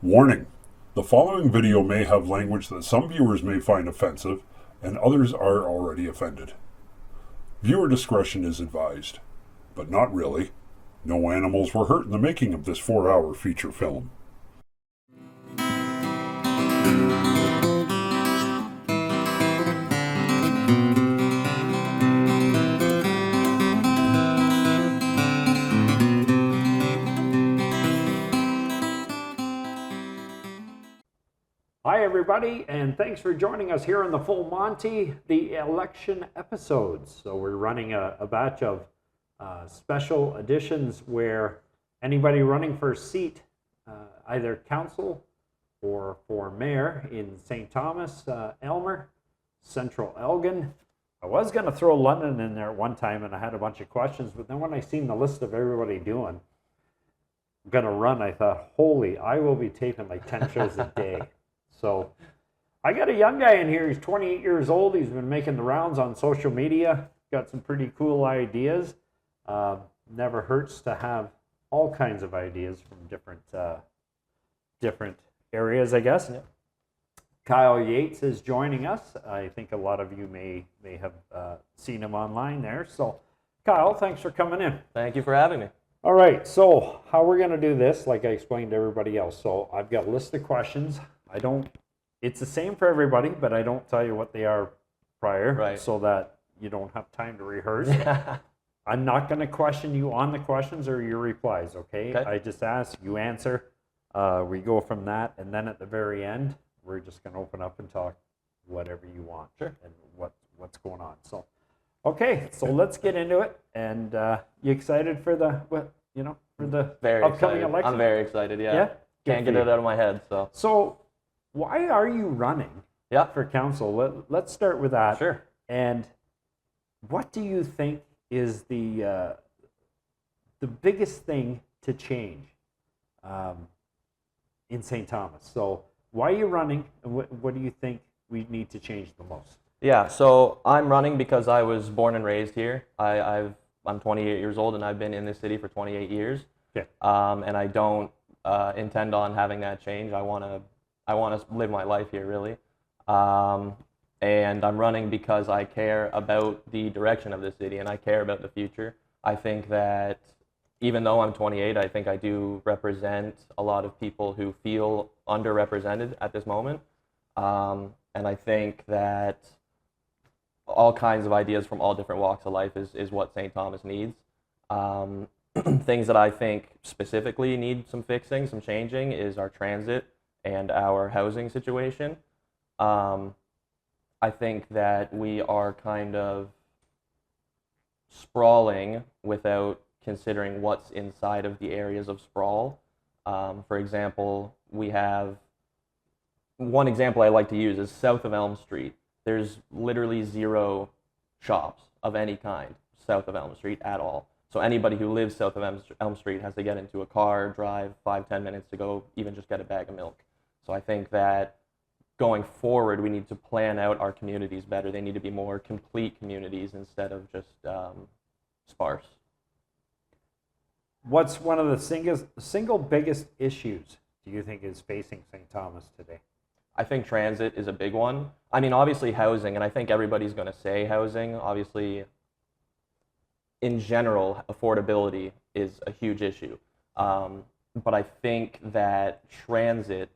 Warning: the following video may have language that some viewers may find offensive, and others are already offended. Viewer discretion is advised, but not really. No animals were hurt in the making of this 4-hour feature film. Hi everybody, and thanks for joining us here on the Full Monty, the election episodes. So we're running a batch of special editions where anybody running for a seat, either council or for mayor in St. Thomas, Elmer, Central Elgin. I was going to throw London in there at one time and I had a bunch of questions, but then when I seen the list of everybody doing, gonna run, I thought, holy, I will be taping like 10 shows a day. So I got a young guy in here. He's 28 years old. He's been making the rounds on social media. Got some pretty cool ideas. Never hurts to have all kinds of ideas from different areas, I guess. Yep. Kyle Yates is joining us. I think a lot of you may have seen him online there. So Kyle, thanks for coming in. Thank you for having me. All right, so how we're going to do this, like I explained to everybody else. So I've got a list of questions. It's the same for everybody, but I don't tell you what they are prior, Right. so that you don't have time to rehearse. Yeah. I'm not going to question you on the questions or your replies, okay? Okay. I just ask, you answer. We go from that, and then at the very end, we're just going to open up and talk whatever you want. Sure. And what's going on. So, okay, so let's get into it. And you excited for the Very upcoming excited. election? I'm very excited, yeah. Yeah? Good Can't for get you. it out of my head, so. So, why are you running Yeah, for council? Let's start with that. sure. And what do you think is the biggest thing to change in St. Thomas? So, why are you running, and what do you think we need to change the most? Yeah, so I'm running because I was born and raised here. I'm 28 years old, and I've been in this city for 28 years. Okay. And I don't intend on having that change. I want to live my life here, really. And I'm running because I care about the direction of the city, and I care about the future. I think that even though I'm 28, I think I do represent a lot of people who feel underrepresented at this moment. And I think that all kinds of ideas from all different walks of life is what St. Thomas needs. Things that I think specifically need some fixing, some changing, is our transit and our housing situation. I think that we are kind of sprawling without considering what's inside of the areas of sprawl. For example, we have one example I like to use is south of Elm Street. There's literally zero shops of any kind south of Elm Street at all. So anybody who lives south of Elm Street has to get into a car, drive 5-10 minutes to go even just get a bag of milk. So I think that going forward, we need to plan out our communities better. They need to be more complete communities instead of just sparse. What's one of the single biggest issues do you think is facing St. Thomas today? I think transit is a big one. I mean, obviously housing, and I think everybody's going to say housing. Obviously, in general, affordability is a huge issue. But I think that transit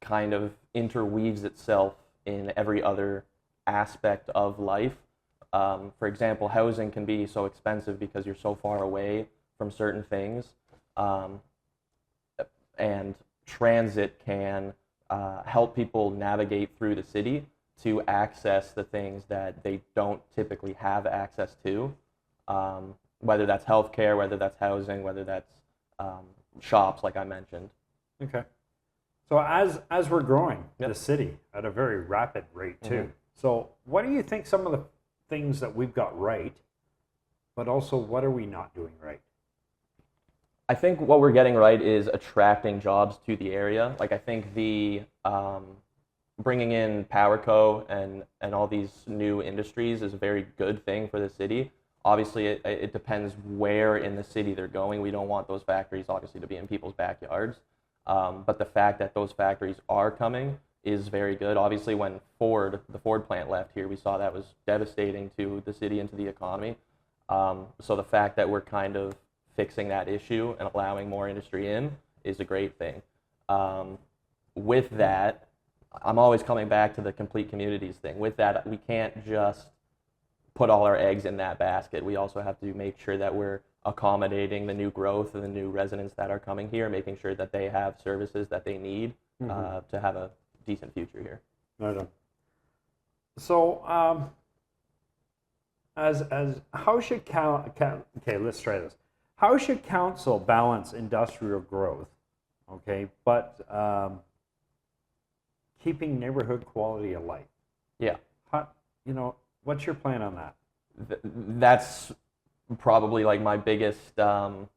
kind of interweaves itself in every other aspect of life. For example, housing can be so expensive because you're so far away from certain things. And transit can help people navigate through the city to access the things that they don't typically have access to, whether that's healthcare, whether that's housing, whether that's shops, like I mentioned. Okay. So as we're growing Yep. the city at a very rapid rate too. Mhm. So what do you think some of the things that we've got right, but also what are we not doing right? I think what we're getting right is attracting jobs to the area. Like I think the bringing in PowerCo and all these new industries is a very good thing for the city. Obviously, it depends where in the city they're going. We don't want those factories obviously to be in people's backyards. But the fact that those factories are coming is very good. Obviously, when the Ford plant left here, we saw that was devastating to the city and to the economy. So the fact that we're kind of fixing that issue and allowing more industry in is a great thing. With that, I'm always coming back to the complete communities thing. With that, we can't just put all our eggs in that basket. We also have to make sure that we're accommodating the new growth and the new residents that are coming here, making sure that they have services that they need to have a decent future here. Right. So, as how should okay, let's try this. How should council balance industrial growth, okay, but keeping neighborhood quality of life? Yeah. How, what's your plan on that? That's probably like my biggest, one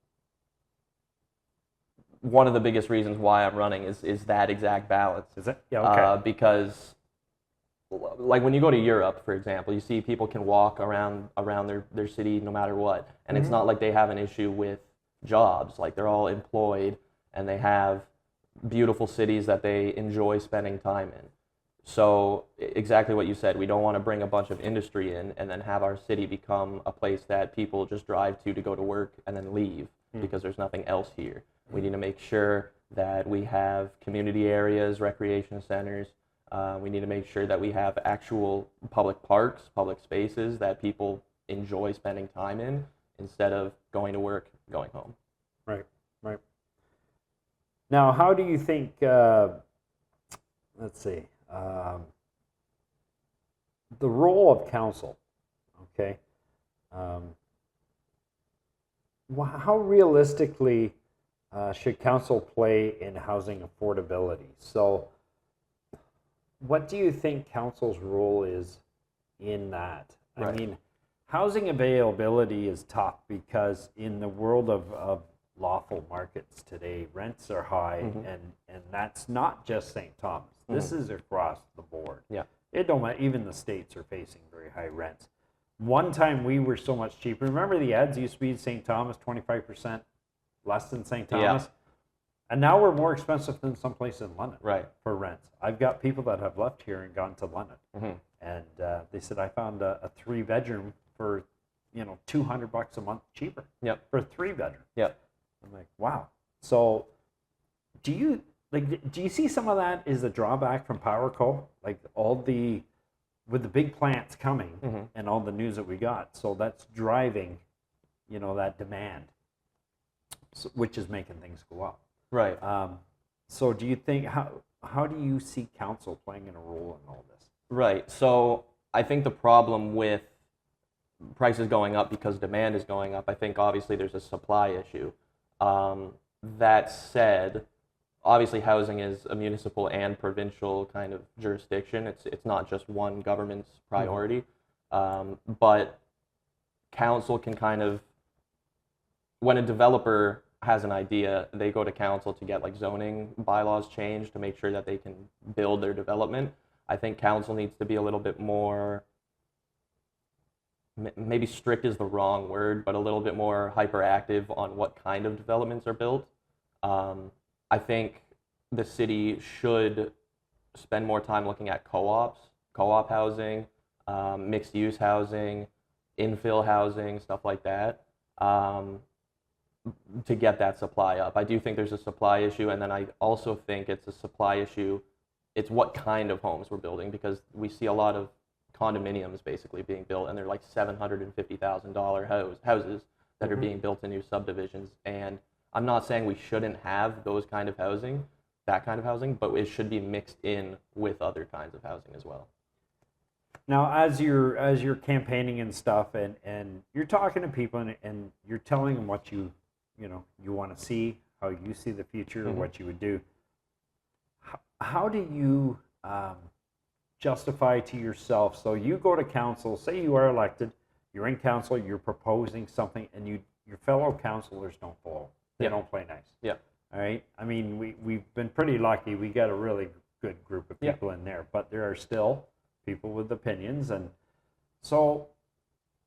of the biggest reasons why I'm running is that exact balance. Is it? Yeah, okay. Because like when you go to Europe, for example, you see people can walk around their city no matter what. And it's not like they have an issue with jobs. Like they're all employed and they have beautiful cities that they enjoy spending time in. So exactly what you said, we don't want to bring a bunch of industry in and then have our city become a place that people just drive to go to work and then leave because there's nothing else here. We need to make sure that we have community areas, recreation centers. We need to make sure that we have actual public parks, public spaces that people enjoy spending time in instead of going to work, going home. Right, right. Now, how do you think, let's see, the role of council, okay? How realistically should council play in housing affordability? So what do you think council's role is in that? Right. I mean, housing availability is tough because in the world of lawful markets today, rents are high, and that's not just St. Thomas. This is across the board. Yeah. It don't matter. Even the states are facing very high rents. One time we were so much cheaper. Remember the ads used to be St. Thomas 25% less than St. Thomas? Yeah. And now we're more expensive than someplace in London for rents. I've got people that have left here and gone to London. And they said, I found a 3-bedroom for, $200 a month cheaper. Yep. For a 3-bedroom. Yep. I'm like, wow. So do you see some of that is a drawback from PowerCo? Like with the big plants coming and all the news that we got. So that's driving, that demand, which is making things go up. Right. So do you think, how do you see council playing in a role in all this? Right. So I think the problem with prices going up because demand is going up, I think obviously there's a supply issue. That said, obviously housing is a municipal and provincial kind of jurisdiction. It's not just one government's priority. But council can kind of, when a developer has an idea, they go to council to get like zoning bylaws changed to make sure that they can build their development. I think council needs to be a little bit more, maybe strict is the wrong word, but a little bit more hyperactive on what kind of developments are built. I think the city should spend more time looking at co-op housing, mixed-use housing, infill housing, stuff like that, to get that supply up. I do think there's a supply issue, and then I also think it's a supply issue. It's what kind of homes we're building, because we see a lot of condominiums basically being built, and they're like $750,000 houses that are being built in new subdivisions. And I'm not saying we shouldn't have those kind of housing, that kind of housing, but it should be mixed in with other kinds of housing as well. Now, as you're campaigning and stuff, and you're talking to people, and you're telling them what you want to see, how you see the future, what you would do. How do you justify to yourself? So you go to council, say you are elected, you're in council, you're proposing something, and your fellow councilors don't follow. They don't play nice. Yeah. All right. I mean, we've been pretty lucky. We got a really good group of people in there, but there are still people with opinions. And so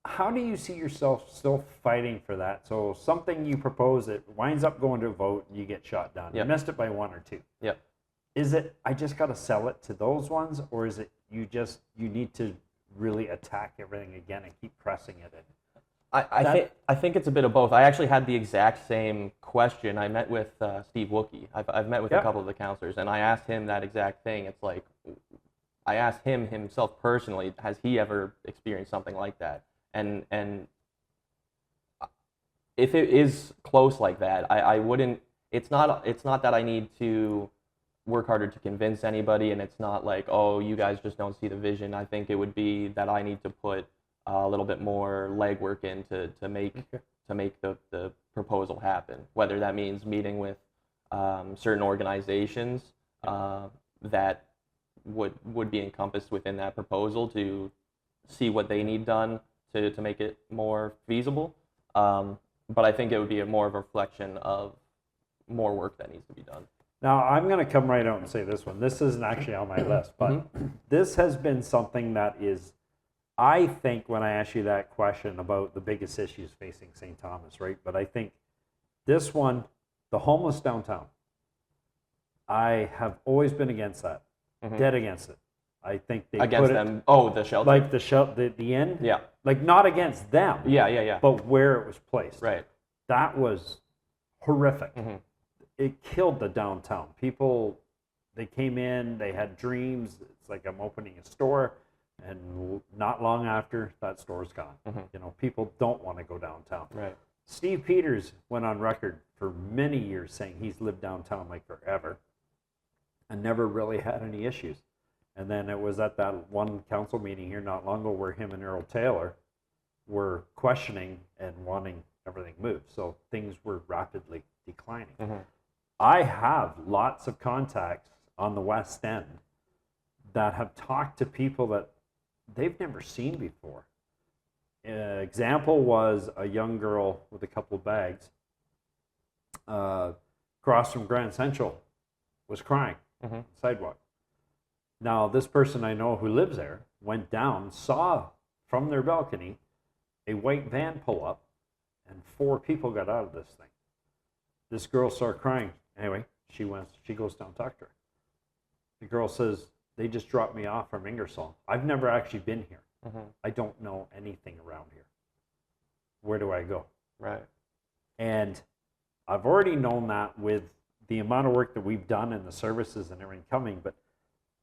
how do you see yourself still fighting for that? So something you propose, it winds up going to a vote, and you get shot down. Yep. You missed it by 1 or 2. Yep. Is it, I just got to sell it to those ones, or is it you need to really attack everything again and keep pressing it in? I think it's a bit of both. I actually had the exact same question. I met with Steve Wookie. I've met with a couple of the counselors, and I asked him that exact thing. It's like, I asked him himself personally, has he ever experienced something like that? And if it is close like that, I wouldn't. It's not that I need to work harder to convince anybody, and it's not like, oh, you guys just don't see the vision. I think it would be that I need to put a little bit more legwork in to make the proposal happen. Whether that means meeting with certain organizations that would be encompassed within that proposal to see what they need done to make it more feasible. But I think it would be more of a reflection of more work that needs to be done. Now, I'm going to come right out and say this one. This isn't actually on my list, but this has been something that is, I think, when I ask you that question about the biggest issues facing St. Thomas, right? But I think this one, the homeless downtown, I have always been against that. Dead against it. I think they against put them. Oh, the shelter. like the end. Yeah. Like not against them. Yeah. But where it was placed. Right. That was horrific. It killed the downtown. People, they came in, they had dreams. It's like, I'm opening a store, and not long after, that store's gone. You know, people don't want to go downtown. Right. Steve Peters went on record for many years saying he's lived downtown like forever and never really had any issues. And then it was at that one council meeting here not long ago where him and Earl Taylor were questioning and wanting everything moved. So things were rapidly declining. I have lots of contacts on the West End that have talked to people that they've never seen before. Example was a young girl with a couple of bags across from Grand Central was crying on the sidewalk. Now, this person I know who lives there went down, saw from their balcony a white van pull up, and 4 people got out of this thing. This girl started crying. Anyway, she goes down and talked to her. The girl says, they just dropped me off from Ingersoll. I've never actually been here. I don't know anything around here. Where do I go? Right. And I've already known that with the amount of work that we've done and the services and everything coming, but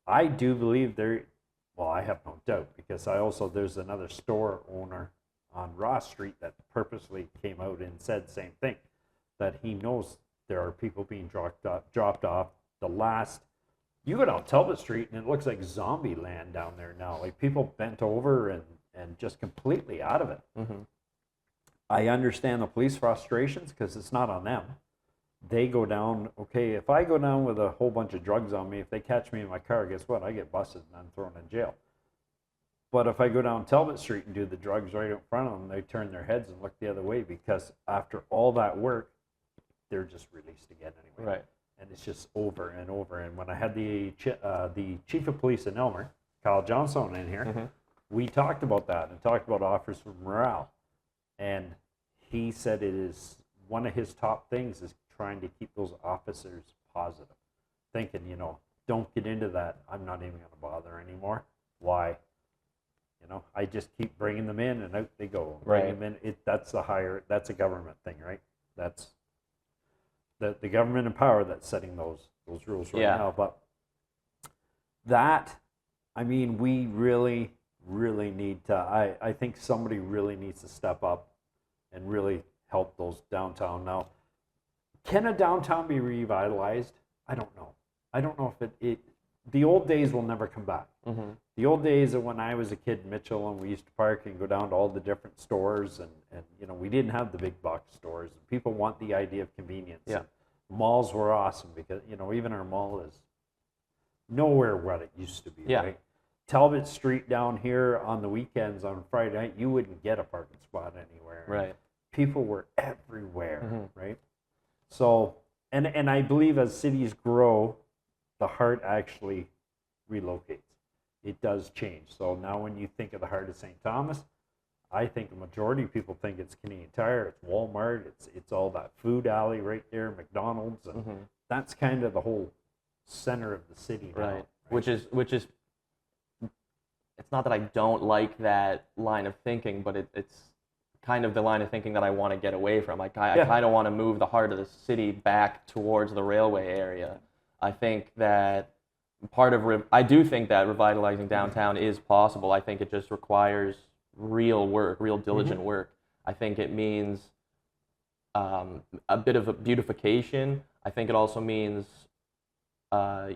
I do believe I have no doubt, because there's another store owner on Ross Street that purposely came out and said the same thing, that he knows there are people being dropped off. You go down Talbot Street and it looks like zombie land down there now. Like people bent over and just completely out of it. I understand the police frustrations because it's not on them. They go down, okay, if I go down with a whole bunch of drugs on me, if they catch me in my car, guess what? I get busted and I'm thrown in jail. But if I go down Talbot Street and do the drugs right in front of them, they turn their heads and look the other way, because after all that work, they're just released again anyway. Right. And it's just over and over. And when I had the chief of police in Elmer, Kyle Johnson, in here, we talked about that and talked about offers for morale. And he said it is one of his top things is trying to keep those officers positive, thinking, don't get into that. I'm not even going to bother anymore. Why? I just keep bringing them in and out they go. Bring them in. That's a government thing, right? That's the government in power that's setting those rules right now. But we really, really need to, I think somebody really needs to step up and really help those downtown. Now, can a downtown be revitalized? I don't know. I don't know if the old days will never come back. The old days of when I was a kid in Mitchell and we used to park and go down to all the different stores and we didn't have the big box stores. People want the idea of convenience. Yeah. Malls were awesome because, even our mall is nowhere what it used to be, right? Talbot Street down here on the weekends on Friday night, you wouldn't get a parking spot anywhere. Right. People were everywhere, right? So, and I believe as cities grow, the heart actually relocates. It does change. So now when you think of the heart of St. Thomas, I think the majority of people think it's Canadian Tire, it's Walmart, it's all that food alley right there, McDonald's, and that's kind of the whole center of the city now. Right. Which is it's not that I don't like that line of thinking, but it's kind of the line of thinking that I want to get away from. I kind of want to move the heart of the city back towards the railway area. I think that I do think that revitalizing downtown is possible. I think it just requires real work, real diligent work. I think it means a bit of a beautification. I think it also means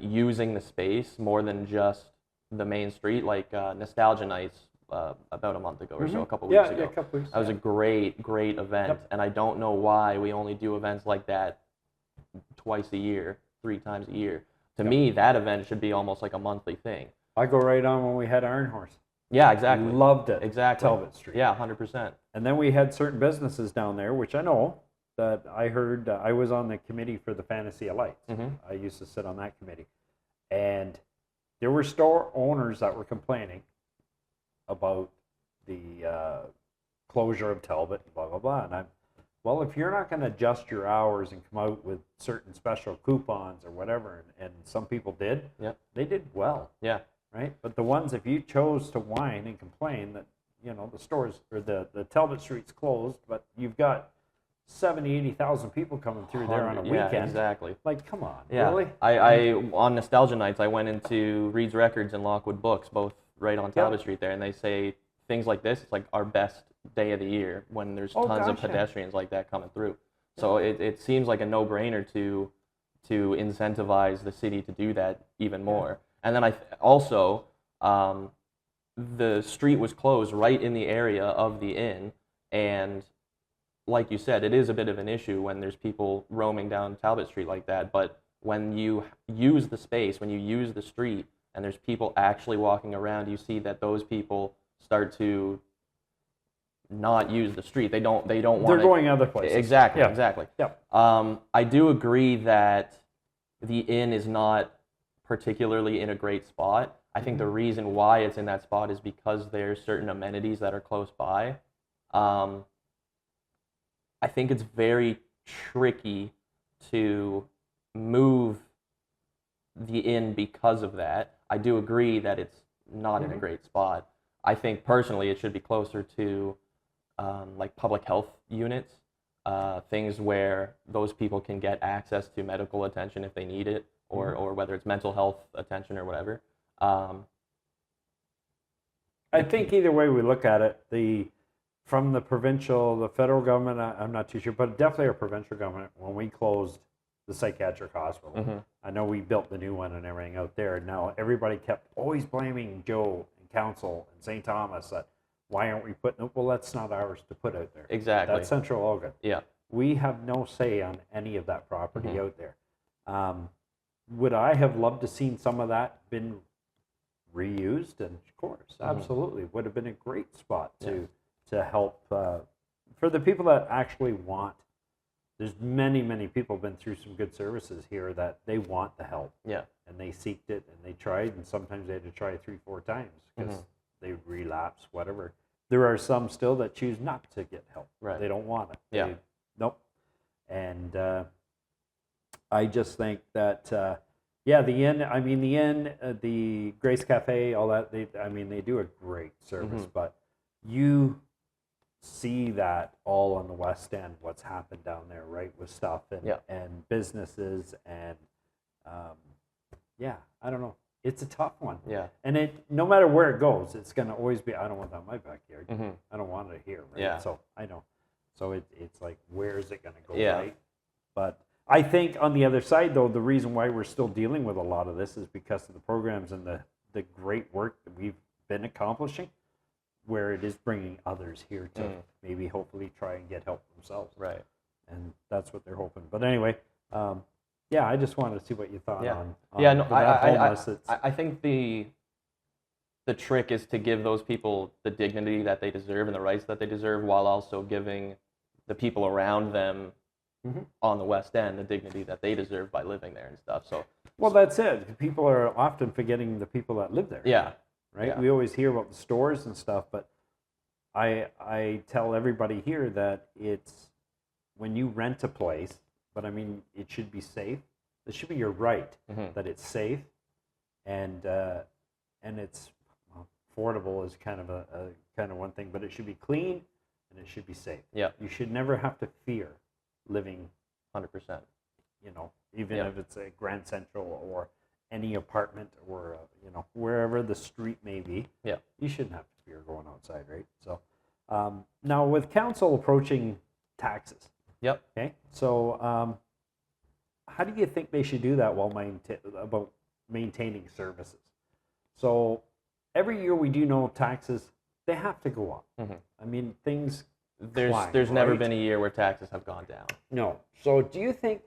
using the space more than just the main street, like Nostalgia Nights about a month ago or so, a couple weeks ago. Yeah, a couple weeks. That was a great event, and I don't know why we only do events like that twice a year, 3 times a year. To me, that event should be almost like a monthly thing. I go right on when we had Iron Horse. Yeah, exactly. Loved it. Exactly. Talbot Street. Yeah, 100%. And then we had certain businesses down there, which I know that I heard. I was on the committee for the Fantasy of Lights. I used to sit on that committee, and there were store owners that were complaining about the closure of Talbot, blah blah blah. And well, if you're not going to adjust your hours and come out with certain special coupons or whatever, and some people did, they did well. Yeah. Right? But the ones, if you chose to whine and complain that, the stores or the Talbot Street's closed, but you've got 80,000 people coming through there on a weekend. Yeah, exactly. Like, come on, yeah. really? I on Nostalgia Nights, I went into Reed's Records and Lockwood Books, both right on Talbot Street there, and they say things like this, it's like our best day of the year when there's tons of pedestrians like that coming through. So it seems like a no-brainer to incentivize the city to do that even more. And then also, the street was closed right in the area of the inn, and like you said, it is a bit of an issue when there's people roaming down Talbot Street like that, but when you use the space, when you use the street, and there's people actually walking around, you see that those people start to not use the street. They don't want. They're going other places. Exactly. Exactly. Yep. I do agree that the inn is not particularly in a great spot. I think the reason why it's in that spot is because there's certain amenities that are close by. I think it's very tricky to move the inn because of that. I do agree that it's not in a great spot. I think personally it should be closer to like public health units, things where those people can get access to medical attention if they need it, or whether it's mental health attention or whatever. I think either way we look at it, from the federal government, I'm not too sure, but definitely our provincial government, when we closed the psychiatric hospital, I know we built the new one and everything out there. Now everybody kept always blaming Joe and council and St. Thomas that why aren't we putting it? Well, that's not ours to put out there. Exactly. That's Central Oregon. Yeah. We have no say on any of that property out there. Would I have loved to seen some of that been reused? And of course, absolutely, would have been a great spot to help for the people that actually want. There's many people have been through some good services here that they want the help. Yeah. And they seeked it and they tried, and sometimes they had to try 3-4 times because they relapse, whatever. There are some still that choose not to get help. Right. They don't want it. Yeah. Nope. And I just think that the inn. I mean, the inn, the Grace Cafe, all that. They do a great service, but you see that all on the West End, what's happened down there, right, with stuff and businesses and I don't know. It's a tough one. Yeah. And no matter where it goes, it's going to always be, I don't want that in my backyard. I don't want it here. Right? Yeah. So I know. So it's like, where is it going to go, right? But I think on the other side, though, the reason why we're still dealing with a lot of this is because of the programs and the great work that we've been accomplishing, where it is bringing others here to maybe hopefully try and get help themselves. Right. And that's what they're hoping. But anyway, I just wanted to see what you thought on I think the trick is to give those people the dignity that they deserve and the rights that they deserve, while also giving the people around them on the West End the dignity that they deserve by living there and stuff. So, well, that's it. People are often forgetting the people that live there. Yeah. Right? Yeah. We always hear about the stores and stuff, but I tell everybody here that it's when you rent a place, but I mean, it should be safe. It should be your right that it's safe, and it's affordable is kind of a kind of one thing, but it should be clean and it should be safe. Yeah. You should never have to fear living, 100%. even if it's a Grand Central or any apartment or wherever the street may be. Yeah. You shouldn't have to fear going outside, right? So now with council approaching taxes. Yep. Okay. So how do you think they should do that while maintaining services? So every year we do know taxes, they have to go up. I mean, things climb, There's never right? been a year where taxes have gone down. No. So do you think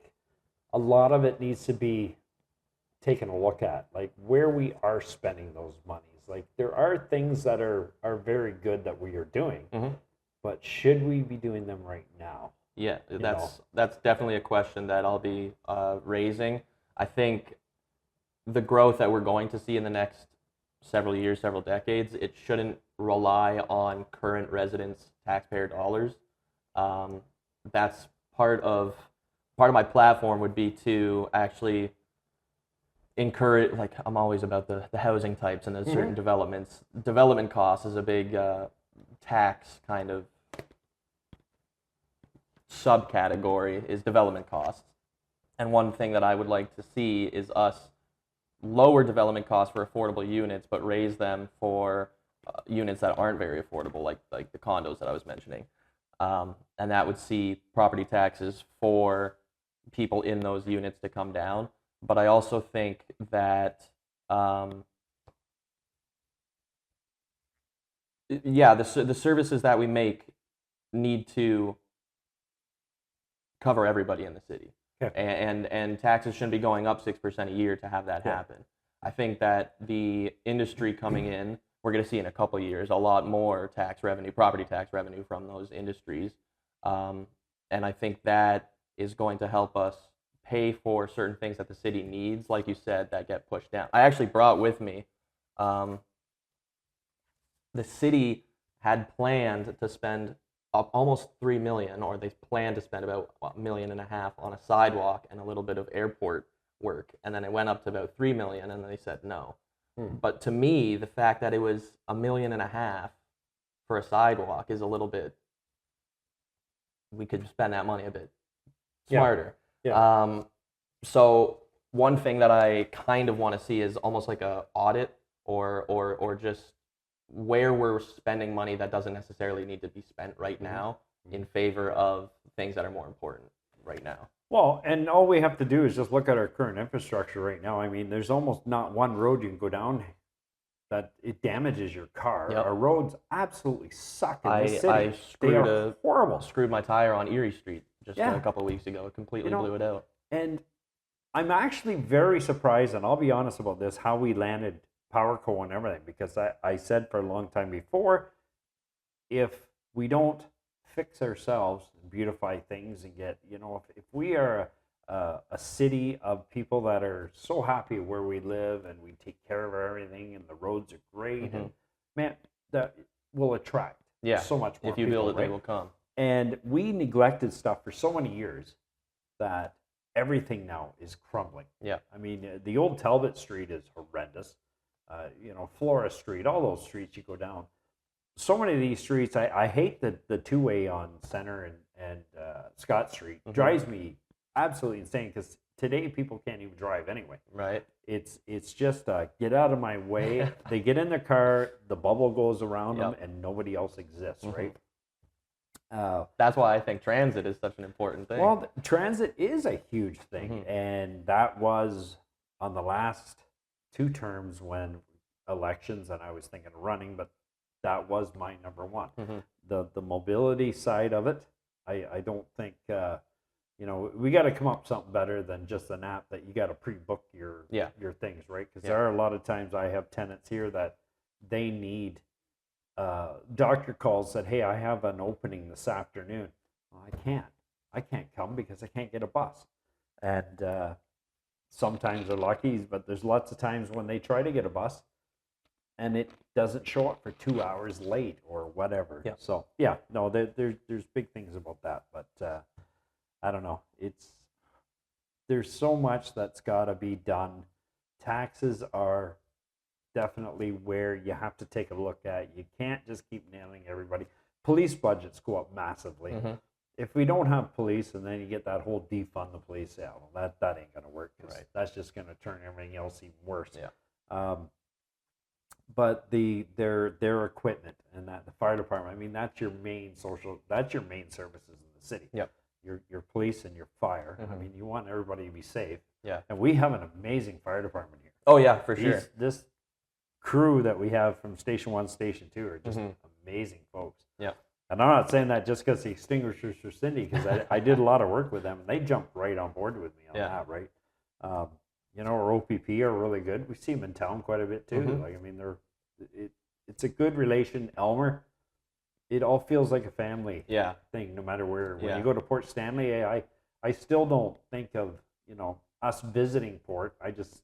a lot of it needs to be taken a look at, like where we are spending those monies? Like there are things that are very good that we are doing, but should we be doing them right now? Yeah, that's definitely a question that I'll be raising. I think the growth that we're going to see in the next several years, several decades, it shouldn't rely on current residents' taxpayer dollars. That's part of my platform would be to actually encourage, like I'm always about the housing types and the certain developments. Development costs is a big tax kind of subcategory is development costs. And one thing that I would like to see is us lower development costs for affordable units, but raise them for units that aren't very affordable, like the condos that I was mentioning. And that would see property taxes for people in those units to come down. But I also think that, the services that we make need to cover everybody in the city. Okay. And taxes shouldn't be going up 6% a year to have that happen. I think that the industry coming in, we're going to see in a couple of years a lot more tax revenue, property tax revenue from those industries. And I think that is going to help us pay for certain things that the city needs, like you said, that get pushed down. I actually brought with me, the city had planned to spend almost $3 million, or they planned to spend about $1.5 million on a sidewalk and a little bit of airport work, and then it went up to about $3 million, and then they said no. But to me, the fact that it was $1.5 million for a sidewalk is a little bit. We could spend that money a bit smarter. Yeah. So one thing that I kind of want to see is almost like a audit or just where we're spending money that doesn't necessarily need to be spent right now in favor of things that are more important right now. Well, and all we have to do is just look at our current infrastructure right now. I mean, there's almost not one road you can go down that it damages your car. Yep. Our roads absolutely suck in this city. I They are horrible. Screwed my tire on Erie Street just a couple of weeks ago. It completely blew it out. And I'm actually very surprised, and I'll be honest about this, how we landed PowerCo and everything, because I said for a long time before, if we don't fix ourselves and beautify things and get, if we are a city of people that are so happy where we live and we take care of everything and the roads are great, and man, that will attract so much more if you people, build it, right? they will come. And we neglected stuff for so many years that everything now is crumbling. Yeah. I mean, the old Talbot Street is horrendous. Flora Street, all those streets you go down. So many of these streets, I hate the two-way on Center and Scott Street. Drives me absolutely insane, because today people can't even drive anyway. Right. It's just get out of my way. They get in their car, the bubble goes around them, and nobody else exists, right? That's why I think transit is such an important thing. Well, transit is a huge thing, and that was on the last 2 terms when elections, and I was thinking of running, but that was my number one. The mobility side of it, I don't think, we got to come up with something better than just an app that you got to pre-book your things, right? Because there are a lot of times I have tenants here that they need, doctor calls, said, hey, I have an opening this afternoon. Well, I can't come because I can't get a bus. And sometimes they're lucky, but there's lots of times when they try to get a bus and it doesn't show up for 2 hours late or whatever. Yeah. So no, there's big things about that, but I don't know. There's so much that's got to be done. Taxes are definitely where you have to take a look at. You can't just keep nailing everybody. Police budgets go up massively. If we don't have police, and then you get that whole defund the police, well, that ain't gonna work. Right. That's just gonna turn everything else even worse. Yeah. But their equipment and that the fire department. I mean, that's your main services in the city. Yep. Your police and your fire. I mean, you want everybody to be safe. Yeah. And we have an amazing fire department here. Oh yeah, for sure. This crew that we have from Station 1, Station 2 are just amazing folks. Yeah. And I'm not saying that just because the extinguishers for Cindy, because I did a lot of work with them, and they jumped right on board with me on that, right? Our OPP are really good. We see them in town quite a bit too. Like, I mean, it's a good relation. Elmer, it all feels like a family thing, no matter where. When you go to Port Stanley, I still don't think of, us visiting Port. It's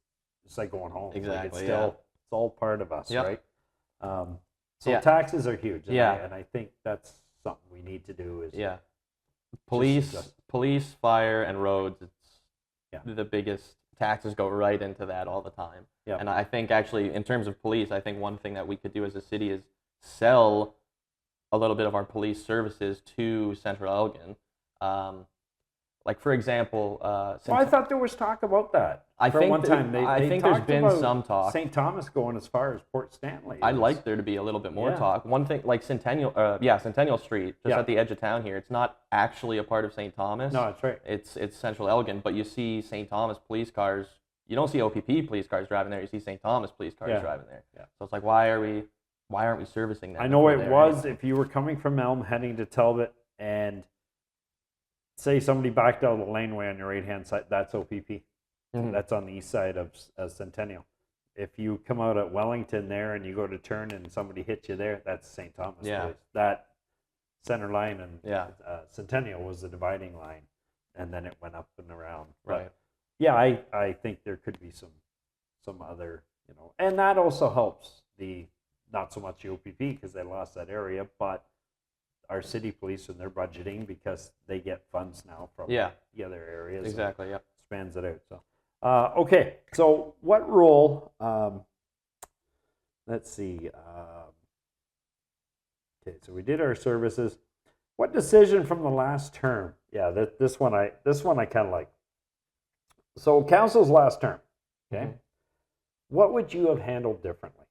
like going home. Exactly. Like it's all part of us, right? So Yeah. taxes are huge. And Yeah. I think that's something we need to do is Police, fire, and roads. It's Yeah. the biggest. Taxes go right into that all the time. Yeah. And I think actually, in terms of police, I think one thing that we could do as a city is sell a little bit of our police services to Central Elgin. Like, for example, I thought there was talk about that. I For think one time, I think there's been some talk. St. Thomas going as far as Port Stanley. I'd like there to be a little bit more talk. One thing, like Centennial Street, just at the edge of town here. It's not actually a part of St. Thomas. No, that's right. It's Central Elgin, but you see St. Thomas police cars. You don't see OPP police cars driving there. You see St. Thomas police cars driving there. Yeah. So it's like, why aren't we servicing that? I know it was if you were coming from Elm heading to Talbot, and say somebody backed out of the laneway on your right hand side, that's OPP. That's on the east side of Centennial. If you come out at Wellington there and you go to turn and somebody hits you there, that's St. Thomas place. That center line and Centennial was the dividing line, and then it went up and around. Right. But I think there could be some other, and that also helps not so much the OPP because they lost that area, but our city police and their budgeting, because they get funds now from the other areas. Exactly. Yeah. Spans it out. So, okay. So, what role? Let's see. Okay, so we did our services. What decision from the last term? Yeah, this one I kind of like. So, council's last term. Okay, what would you have handled differently?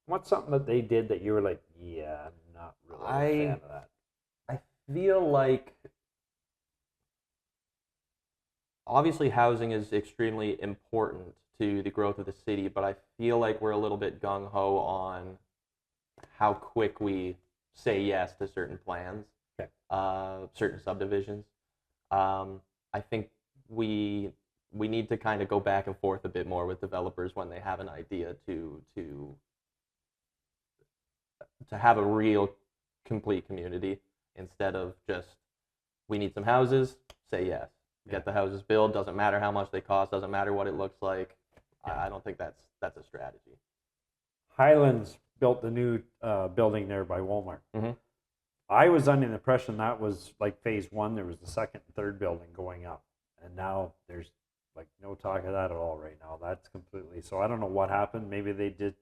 What's something that they did that you were like, I'm not really a fan of that? I feel like obviously housing is extremely important to the growth of the city, but I feel like we're a little bit gung-ho on how quick we say yes to certain plans, certain subdivisions. I think we need to kind of go back and forth a bit more with developers when they have an idea to have a real complete community, instead of just, we need some houses, say yes. Get the houses built, doesn't matter how much they cost, doesn't matter what it looks like. I don't think that's a strategy. Highlands built the new building there by Walmart. I was under the impression that was like phase one. There was the second and third building going up, and now there's like no talk of that at all right now. That's completely, so I don't know what happened. Maybe they did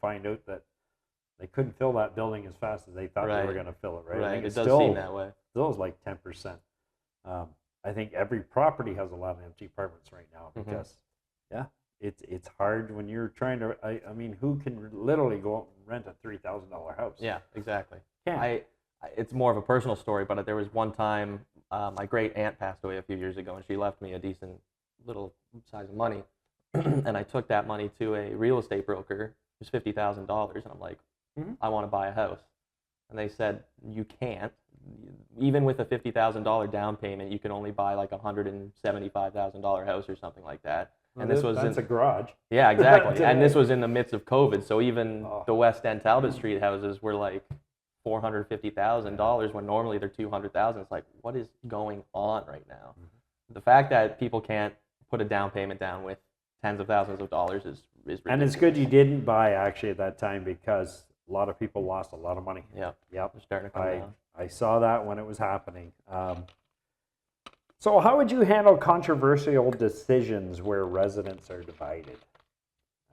find out that they couldn't fill that building as fast as they thought they were going to fill it, right? I think it does seem that way. Still is like 10%. I think every property has a lot of empty apartments right now because, it's hard when you're trying to. I mean, who can literally go out and rent a $3,000 house? Yeah, exactly. Can't. It's more of a personal story, but there was one time my great aunt passed away a few years ago, and she left me a decent little size of money, and I took that money to a real estate broker. It was $50,000, and I'm like, I want to buy a house. And they said, you can't. Even with a $50,000 down payment, you can only buy like a $175,000 house or something like that. And that's a garage. Yeah, exactly. And this was in the midst of COVID, so even the West End Talbot Street houses were like $450,000 when normally they're $200,000. It's like, what is going on right now? The fact that people can't put a down payment down with tens of thousands of dollars is ridiculous. And it's good you didn't buy actually at that time, because a lot of people lost a lot of money. Yeah. Yep. They're starting to come down. I saw that when it was happening. So how would you handle controversial decisions where residents are divided?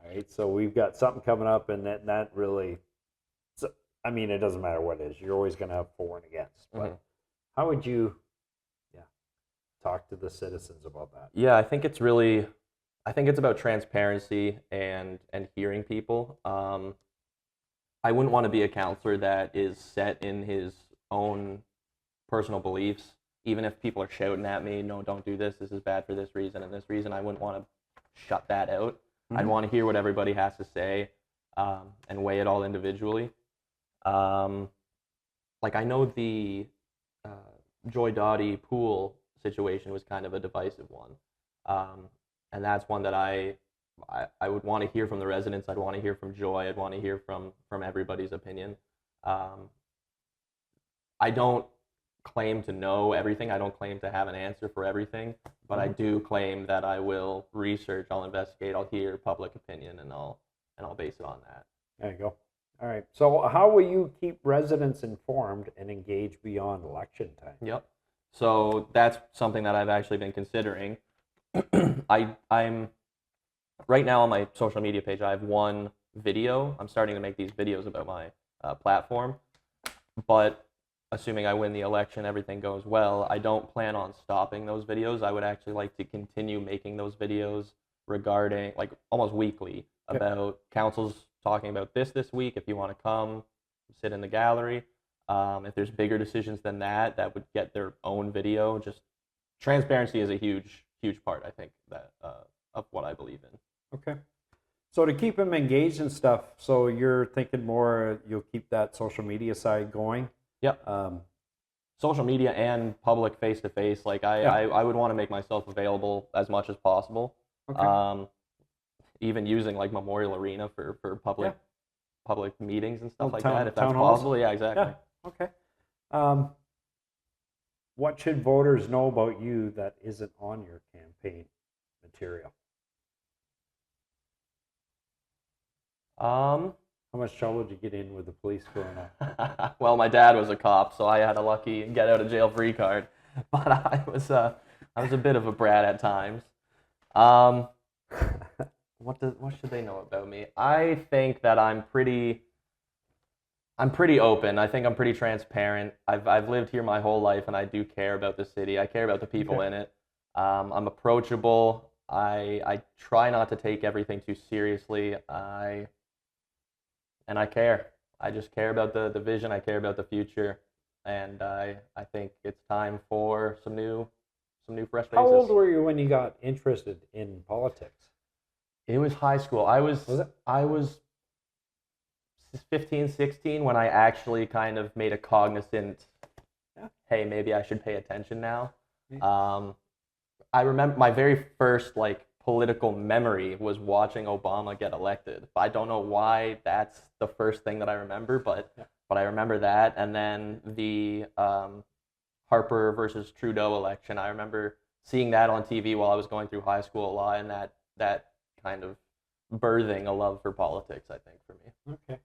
All right, so we've got something coming up, and that really, I mean, it doesn't matter what it is. You're always going to have for and against. But how would you, talk to the citizens about that? Yeah, I think it's about transparency and hearing people. I wouldn't want to be a counselor that is set in his own personal beliefs. Even if people are shouting at me, no, don't do this, this is bad for this reason and this reason, I wouldn't want to shut that out. I'd want to hear what everybody has to say, and weigh it all individually. Like, I know the Joy Dottie pool situation was kind of a divisive one. And that's one that I would want to hear from the residents. I'd want to hear from Joy. I'd want to hear from everybody's opinion. I don't claim to know everything. I don't claim to have an answer for everything, but I do claim that I will research, I'll investigate, I'll hear public opinion, and I'll base it on that. There you go. All right. So how will you keep residents informed and engaged beyond election time? Yep. So that's something that I've actually been considering. I'm right now on my social media page, I have one video. I'm starting to make these videos about my platform, but assuming I win the election, everything goes well, I don't plan on stopping those videos. I would actually like to continue making those videos regarding, like, almost weekly, about councils talking about this week. If you want to come, sit in the gallery. If there's bigger decisions than that would get their own video. Just transparency is a huge part, I think, that of what I believe in. Okay. So to keep them engaged and stuff, so you're thinking more you'll keep that social media side going? Yep. Social media and public face-to-face. Like, I would want to make myself available as much as possible. Okay. Even using, like, Memorial Arena for public meetings and stuff like that, if that's possible. Yeah, exactly. Yeah. Okay. What should voters know about you that isn't on your campaign material? How much trouble did you get in with the police growing up? Well, my dad was a cop, so I had a lucky get out of jail free card. But I was a bit of a brat at times. What should they know about me? I think that I'm pretty open. I think I'm pretty transparent. I've lived here my whole life, and I do care about the city. I care about the people in it. I'm approachable. I try not to take everything too seriously. And I care. I just care about the vision. I care about the future, and I think it's time for some new fresh faces. How old were you when you got interested in politics? It was high school. I was 15, 16 when I actually kind of made a cognizant, hey, maybe I should pay attention now. I remember my very first, like, political memory was watching Obama get elected. I don't know why that's the first thing that I remember, but I remember that. And then the Harper versus Trudeau election, I remember seeing that on TV while I was going through high school a lot, and that kind of birthing a love for politics, I think, for me. Okay.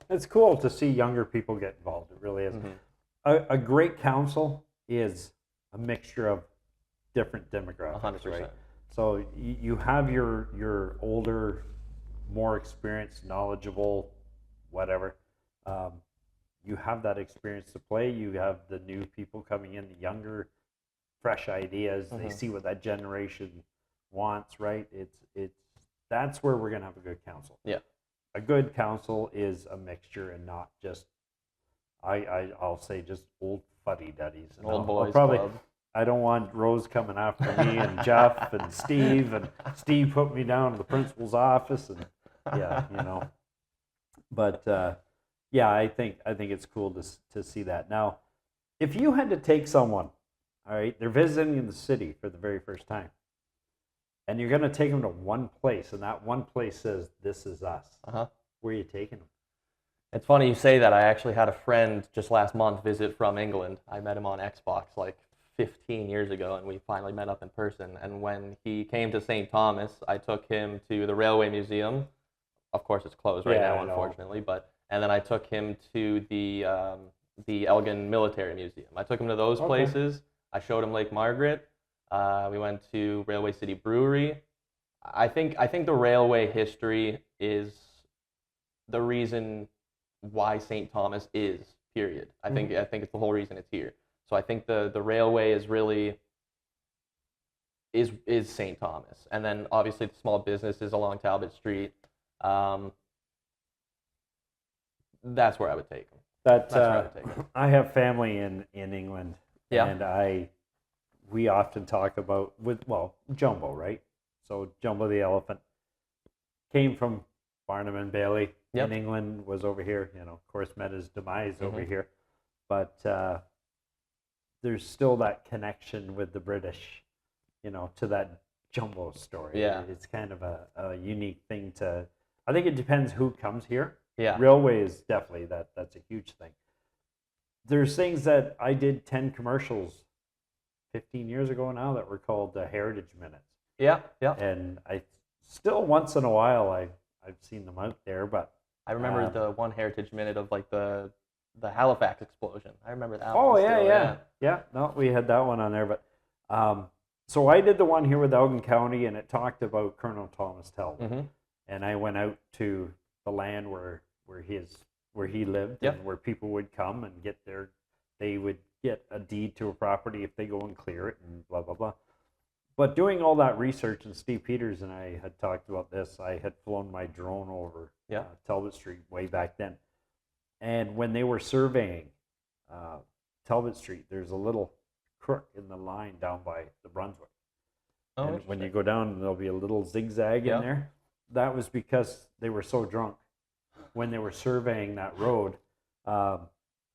It's cool to see younger people get involved. It really is. Mm-hmm. A great council is a mixture of different demographics, 100%. Right? So you have your older, more experienced, knowledgeable, whatever. You have that experience to play. You have the new people coming in, the younger, fresh ideas. Mm-hmm. They see what that generation wants, right? That's where we're gonna have a good council. Yeah. A good council is a mixture and not just I'll say just old fuddy-duddies. Old boys club. I don't want Rose coming after me and Jeff and Steve put me down to the principal's office and But I think it's cool to see that. Now, if you had to take someone, all right, they're visiting the city for the very first time, and you're going to take them to one place, and that one place says, "This is us." Where are you taking them? It's funny you say that. I actually had a friend just last month visit from England. I met him on Xbox like 15 years ago, and we finally met up in person. And when he came to St. Thomas, I took him to the Railway Museum. Of course, it's closed right Yeah, now, I know. unfortunately. And then I took him to the Elgin Military Museum. I took him to those Okay. places. I showed him Lake Margaret. We went to Railway City Brewery. I think the railway history is the reason why St. Thomas is, period. I think it's the whole reason it's here. So I think the railway is really is St. Thomas, and then obviously the small businesses along Talbot Street. That's where I would take them. That's where I would take them. I have family in England, Yeah. and we often talk about Jumbo, right? So Jumbo the elephant came from Barnum and Bailey Yep. in England, was over here, of course met his demise over here, but there's still that connection with the British, to that Jumbo story. Yeah. It's kind of a unique thing I think it depends who comes here. Yeah. Railway is definitely that's a huge thing. There's things that I did 10 commercials 15 years ago now that were called Heritage Minutes. Yeah. Yeah. And I still once in a while I've seen them out there, but I remember the one Heritage Minute of like the Halifax explosion. I remember that oh one. yeah. No, we had that one on there, but so I did the one here with Elgin County, and it talked about Colonel Thomas Talbot, Mm-hmm. and I went out to the land where he lived, Yep. and where people would come and they would get a deed to a property if they go and clear it, and blah blah blah. But doing all that research, and Steve Peters and I had talked about this, I had flown my drone over Talbot Street way back then. And when they were surveying Talbot Street, there's a little crook in the line down by the Brunswick. Oh, and when you go down, there'll be a little zigzag in there. That was because they were so drunk when they were surveying that road.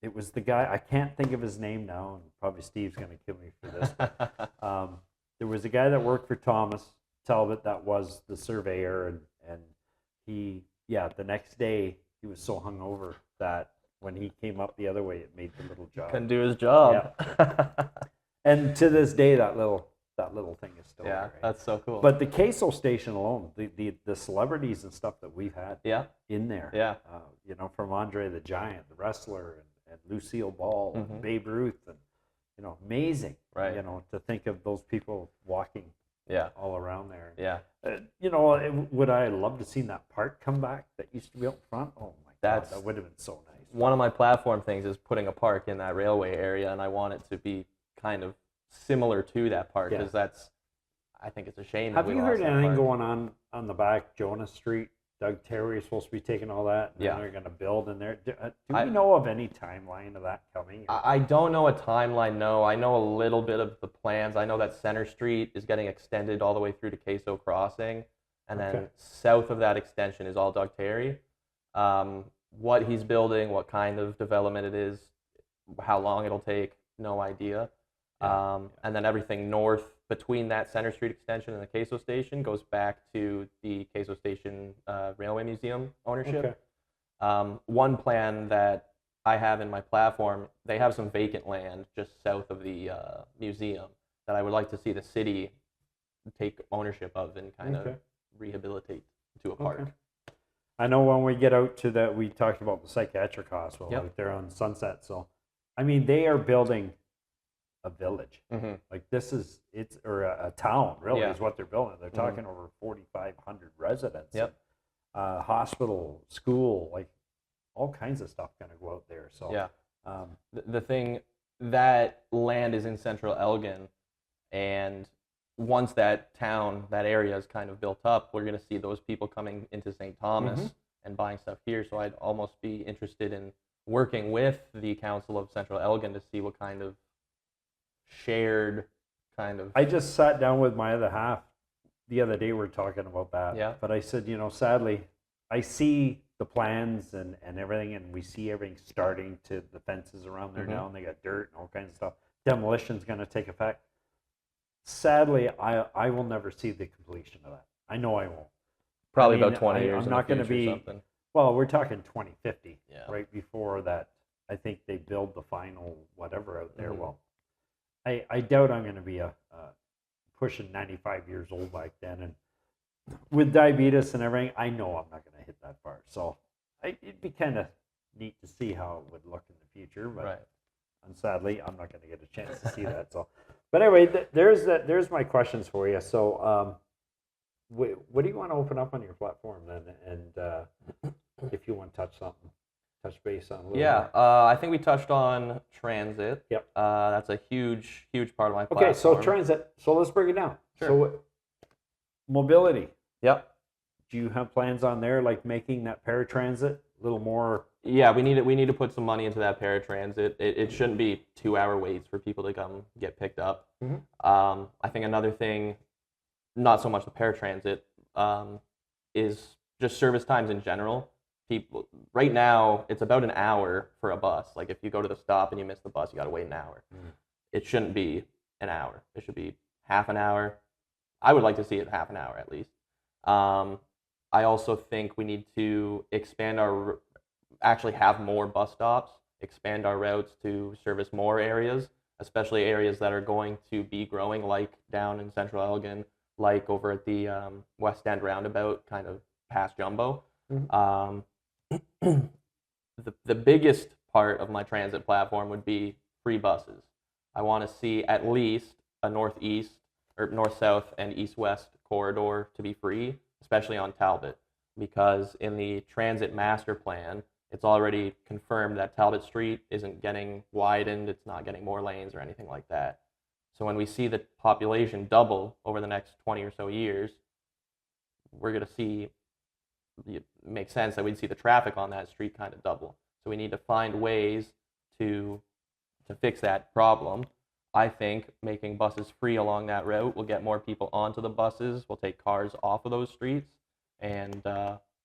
It was the guy, I can't think of his name now, and probably Steve's going to kill me for this. There was a guy that worked for Thomas Talbot that was the surveyor, and he, the next day he was so hungover that when he came up the other way, it made the little job. Couldn't do his job. Yeah. And to this day, that little thing is still there. Right? That's so cool. But the queso station alone, the celebrities and stuff that we've had in there, from Andre the Giant, the wrestler, and Lucille Ball, and Babe Ruth, and amazing, right? To think of those people walking, all around there. Yeah. Would I love to see that park come back that used to be up front? Oh my God, that would have been so nice. One of my platform things is putting a park in that railway area, and I want it to be kind of similar to that park, because I think it's a shame. Have you heard anything going on the back Jonas Street? Doug Terry is supposed to be taking all that, and they're going to build in there. Do we know of any timeline of that coming? I don't know a timeline, no. I know a little bit of the plans. I know that Center Street is getting extended all the way through to Queso Crossing, and then south of that extension is all Doug Terry. What he's building, what kind of development it is, how long it'll take, no idea. And then everything north between that Center Street extension and the Queso Station goes back to the Queso Station Railway Museum ownership. Okay. One plan that I have in my platform, they have some vacant land just south of the museum that I would like to see the city take ownership of and kind of rehabilitate to a park. I know when we get out to that, we talked about the psychiatric hospital out there on Sunset. So, I mean, they are building a village. Like or a town really is what they're building. They're talking over 4,500 residents. Hospital, school, like all kinds of stuff going to go out there. So the thing, that land is in central Elgin, and once that area is kind of built up, we're going to see those people coming into St. Thomas and buying stuff here. So I'd almost be interested in working with the Council of Central Elgin to see what kind of shared kind of... I just sat down with my other half the other day. We were talking about that. But I said, sadly, I see the plans and everything, and we see everything starting to, the fences around there now, and they got dirt and all kinds of stuff. Demolition's going to take effect. Sadly, I will never see the completion of that. I know I won't. Probably about 20 years. I'm not going to be... Something. Well, we're talking 2050, right before that. I think they build the final whatever out there. Well, I doubt I'm going to be a pushing 95 years old back then, and with diabetes and everything, I know I'm not going to hit that far. So it'd be kind of neat to see how it would look in the future, but Right. and sadly, I'm not going to get a chance to see that. So, but anyway, there's my questions for you. So, what do you want to open up on your platform then, and if you want to touch base on a little Yeah, more. I think we touched on transit. Yep. That's a huge part of my platform. Okay, so transit. So let's break it down. Sure. So mobility. Yep. Do you have plans on there, like making that paratransit a little more? Yeah, we need to put some money into that paratransit. It shouldn't be 2-hour waits for people to come get picked up. Mhm. I think another thing, not so much the paratransit, is just service times in general. People right now, it's about an hour for a bus. Like if you go to the stop and you miss the bus, you got to wait an hour. It shouldn't be an hour. It should be half an hour. I would like to see it half an hour at least. I also think we need to actually have more bus stops, expand our routes to service more areas, especially areas that are going to be growing, like down in Central Elgin, like over at the West End roundabout, kind of past Jumbo. The biggest part of my transit platform would be free buses. I want to see at least a northeast or north-south and east-west corridor to be free, especially on Talbot, because in the transit master plan, it's already confirmed that Talbot Street isn't getting widened, it's not getting more lanes or anything like that. So when we see the population double over the next 20 or so years, we're going to see, it makes sense that we'd see the traffic on that street kind of double. So we need to find ways to fix that problem. I think making buses free along that route will get more people onto the buses, will take cars off of those streets, and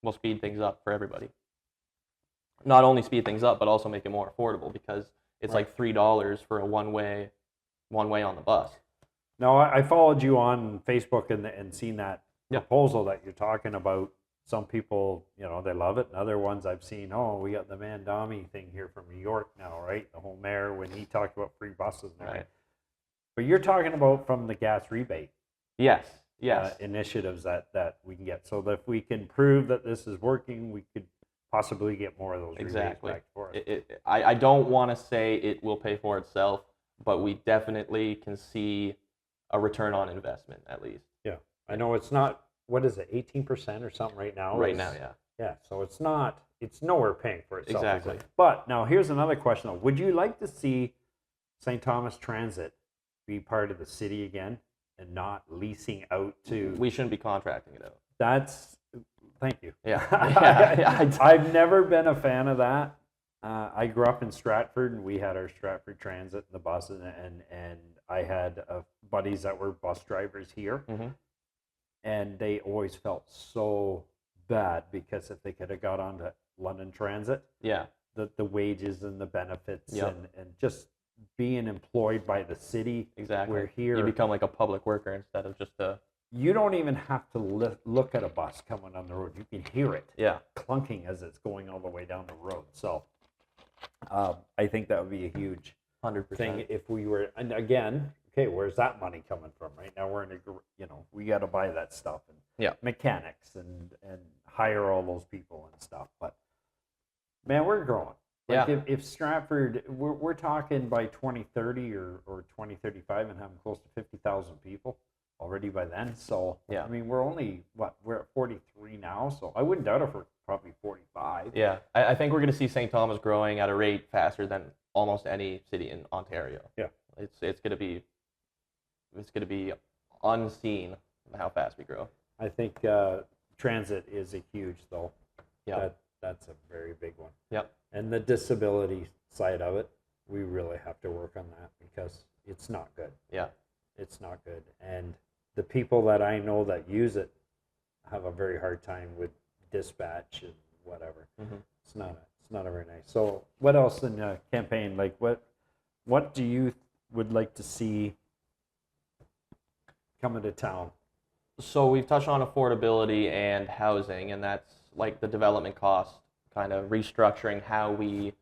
will speed things up for everybody. Not only speed things up, but also make it more affordable, because it's like $3 for a one way on the bus. No, I followed you on Facebook and seen that proposal that you're talking about. Some people, they love it, and other ones I've seen, we got the Mandami thing here from New York now, right? The whole mayor, when he talked about free buses and everything. Right. But you're talking about from the gas rebate. Yes. Initiatives that we can get. So that if we can prove that this is working, we could possibly get more of those rebates back for us. I don't want to say it will pay for itself, but we definitely can see a return on investment at least. Yeah. I know it's not, what is it, 18% or something right now? Right now, yeah. Yeah, so it's nowhere paying for itself. Exactly. But now here's another question though. Would you like to see St. Thomas Transit be part of the city again and not leasing out to... We shouldn't be contracting it out. Thank you. Yeah. I've never been a fan of that. I grew up in Stratford, and we had our Stratford Transit, the bus, and I had buddies that were bus drivers here, and they always felt so bad because if they could have got onto London Transit, the wages and the benefits and just being employed by the city. Exactly. We're here. You become like a public worker instead of just a... You don't even have to look at a bus coming on the road. You can hear it clunking as it's going all the way down the road. So I think that would be a huge 100% thing if we were, and again, okay, where's that money coming from? Right now we're in we got to buy that stuff and mechanics and hire all those people and stuff. But man, we're growing. Like if Stratford, we're talking by 2030 or 2035 and having close to 50,000 people already by then. So, I mean, we're only, we're at 43 now, so I wouldn't doubt if we're probably 45. Yeah, I think we're going to see St. Thomas growing at a rate faster than almost any city in Ontario. Yeah. It's going to be unseen how fast we grow. I think transit is a huge, though. Yeah. That's a very big one. Yep. And the disability side of it, we really have to work on that because it's not good. Yeah. It's not good. And the people that I know that use it have a very hard time with dispatch and whatever. It's not a very nice. So what else in the campaign? Like what do you would like to see coming to town? So we've touched on affordability and housing, and that's like the development cost, kind of restructuring how we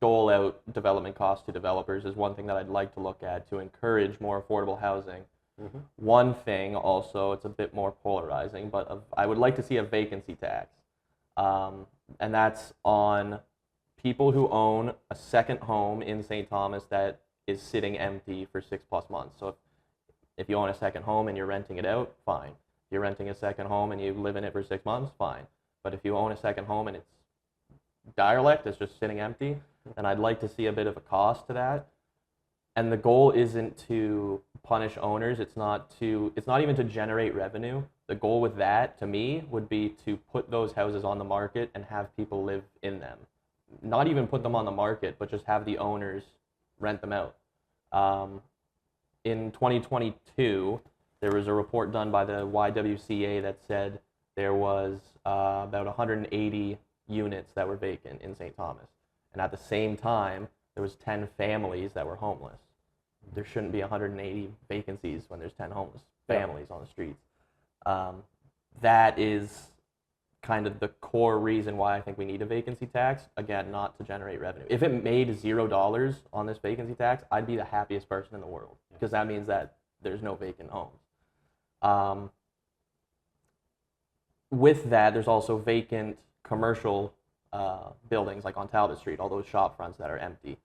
dole out development costs to developers is one thing that I'd like to look at to encourage more affordable housing. One thing also, it's a bit more polarizing, but I would like to see a vacancy tax. And that's on people who own a second home in St. Thomas that is sitting empty for 6+ months. So if you own a second home and you're renting it out, fine. If you're renting a second home and you live in it for 6 months, fine. But if you own a second home and it's derelict, it's just sitting empty, then I'd like to see a bit of a cost to that. And the goal isn't to punish owners. It's not even to generate revenue. The goal with that, to me, would be to put those houses on the market and have people live in them. Not even put them on the market, but just have the owners rent them out. In 2022, there was a report done by the YWCA that said there was about 180 units that were vacant in St. Thomas. And at the same time, there was 10 families that were homeless. There shouldn't be 180 vacancies when there's 10 homeless families on the streets. That is kind of the core reason why I think we need a vacancy tax. Again, not to generate revenue. If it made $0 on this vacancy tax, I'd be the happiest person in the world, because that means that there's no vacant homes. With that, there's also vacant commercial buildings, like on Talbot Street, all those shop fronts that are empty.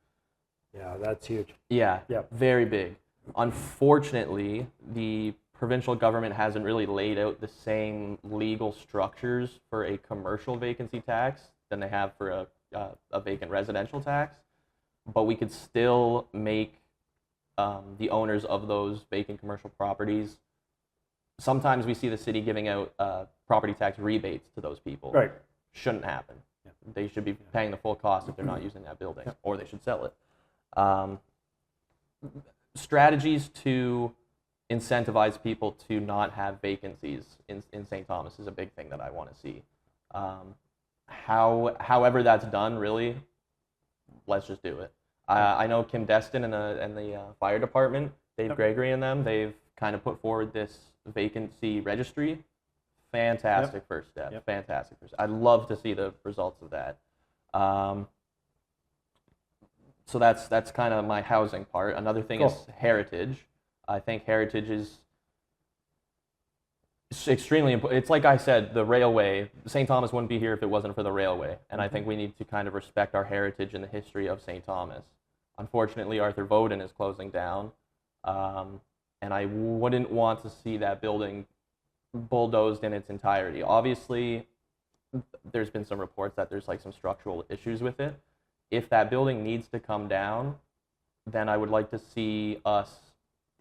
Yeah, that's huge. Yeah, Yep. Very big. Unfortunately, the provincial government hasn't really laid out the same legal structures for a commercial vacancy tax than they have for a vacant residential tax. But we could still make the owners of those vacant commercial properties. Sometimes we see the city giving out property tax rebates to those people. Right. Shouldn't happen. Yeah. They should be paying the full cost if they're not using that building, or they should sell it. Strategies to incentivize people to not have vacancies in St. Thomas is a big thing that I want to see. However that's done, really, let's just do it. I know Kim Destin and the fire department, Dave Gregory and them, they've kind of put forward this vacancy registry. Fantastic first step. Fantastic first. I'd love to see the results of that. So that's kind of my housing part. Another thing is heritage. I think heritage is extremely important. It's like I said, the railway. St. Thomas wouldn't be here if it wasn't for the railway. And I think we need to kind of respect our heritage and the history of St. Thomas. Unfortunately, Arthur Voden is closing down. And I wouldn't want to see that building bulldozed in its entirety. Obviously, there's been some reports that there's like some structural issues with it. If that building needs to come down, then I would like to see us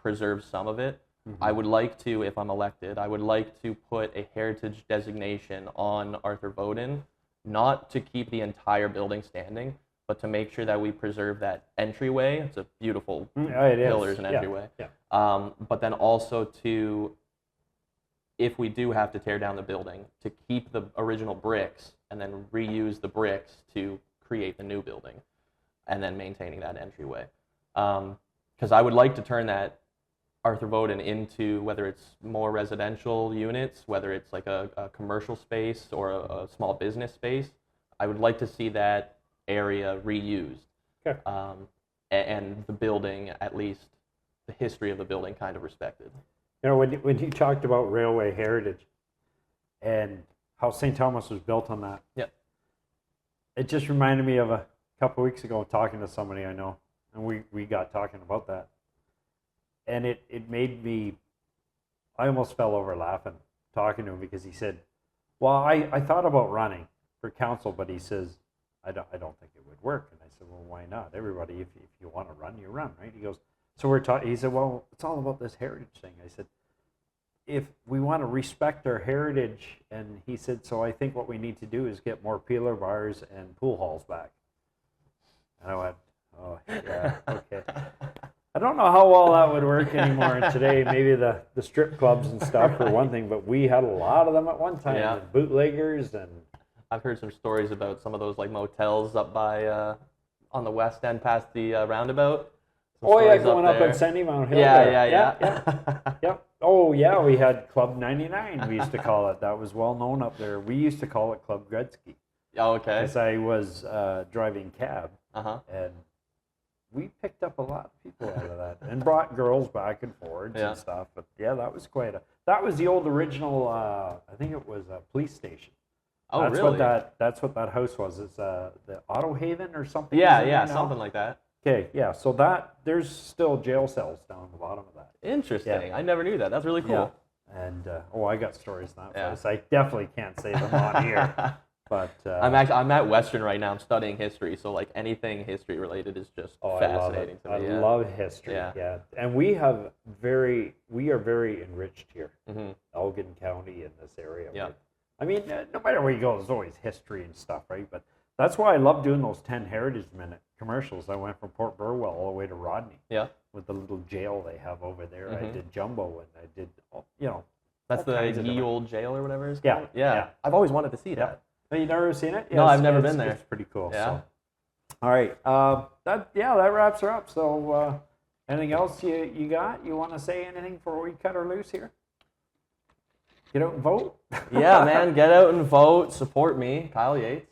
preserve some of it. I would like to, if I'm elected, I would like to put a heritage designation on Arthur Voden, not to keep the entire building standing, but to make sure that we preserve that entryway. It's a beautiful pillars and entryway. But then also to, if we do have to tear down the building, to keep the original bricks and then reuse the bricks to create the new building, and then maintaining that entryway. Because I would like to turn that Arthur Voden into, whether it's more residential units, whether it's like a commercial space or a small business space, I would like to see that area reused. And the building, at least the history of the building, kind of respected. You know, when you talked about railway heritage and how St. Thomas was built on that, it just reminded me of a couple of weeks ago talking to somebody I know, and we got talking about that. And it made me, I almost fell over laughing talking to him, because he said, well, I thought about running for council, but he says, I don't think it would work. And I said, well, why not? Everybody, if you want to run, you run, right? He goes, so we're talking, he said, well, it's all about this heritage thing. I said, if we want to respect our heritage, and he said, so I think what we need to do is get more peeler bars and pool halls back. And I went, oh, yeah, okay. I don't know how well that would work anymore today. Maybe the strip clubs and stuff for one thing, but we had a lot of them at one time, and bootleggers. And I've heard some stories about some of those like motels up by on the west end past the roundabout. Going up at Sandy Mount Hill. Yeah. Oh, yeah, we had Club 99, we used to call it. That was well known up there. We used to call it Club Gretzky. Oh, okay. As I was driving cab And we picked up a lot of people out of that and brought girls back and forwards and stuff. But yeah, that was that was the old original, I think it was a police station. Oh, that's really? That's what that house was. It's the Auto Haven or something. Yeah, something like that. Okay, yeah. So there's still jail cells down the bottom of that. Interesting. Yeah. I never knew that. That's really cool. Yeah. And I got stories on that place. I definitely can't say them on here. But I'm at Western right now. I'm studying history, so like anything history related is just fascinating to me. I love history. Yeah. And we are very enriched here, Elgin County in this area. Yeah. I mean, no matter where you go, there's always history and stuff, right? But that's why I love doing those 10 Heritage Minute commercials. I went from Port Burwell all the way to Rodney. Yeah. With the little jail they have over there. I did Jumbo and I did, That's the ye old jail or whatever it's called? Yeah. I've always wanted to see that. Have you never seen it? No, I've never been there. It's pretty cool. Yeah. So. All right. That wraps her up. So anything else you got? You want to say anything before we cut her loose here? Get out and vote? Yeah, man. Get out and vote. Support me, Kyle Yates.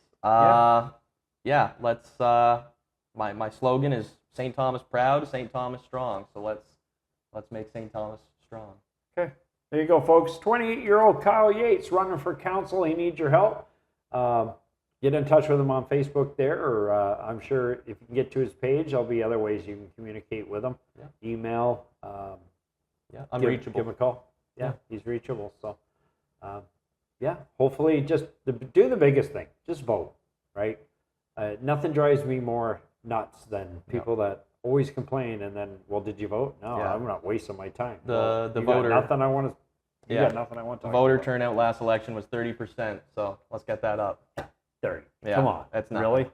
Let's, my slogan is St. Thomas proud, St. Thomas strong. So let's make St. Thomas strong. Okay. There you go, folks. 28-year-old Kyle Yates running for council. He needs your help. Get in touch with him on Facebook there, or I'm sure if you can get to his page, there'll be other ways you can communicate with him. Yeah. Email. I'm reachable. Give him a call. Yeah, he's reachable. So, hopefully just do the biggest thing. Just vote, right? Nothing drives me more nuts than people that always complain and then, well, did you vote? No, I'm not wasting my time. The got voter. nothing I want to. You got nothing I want to. Voter turnout last election was 30%, so let's get that up. 30. Yeah, Come on. that's not really.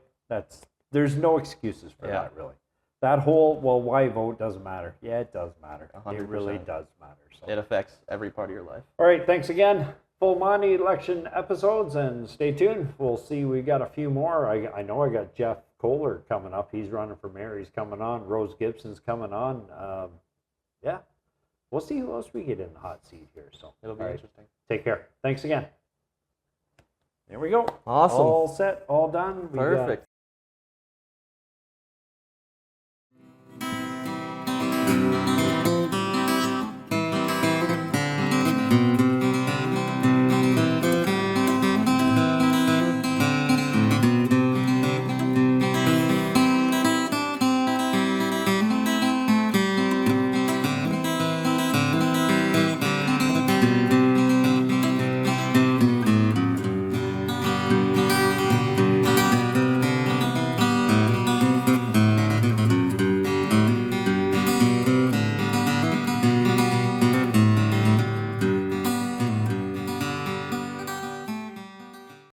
There's no excuses for that, really. That whole why vote doesn't matter. Yeah, it does matter. 100%. It really does matter. So. It affects every part of your life. All right, thanks again. Full Monty election episodes, and stay tuned. We'll see. We got a few more. I know I got Jeff Kohler coming up. He's running for mayor. He's coming on. Rose Gibson's coming on. We'll see who else we get in the hot seat here. So it'll be interesting. Take care. Thanks again. There we go. Awesome. All set. All done. Perfect.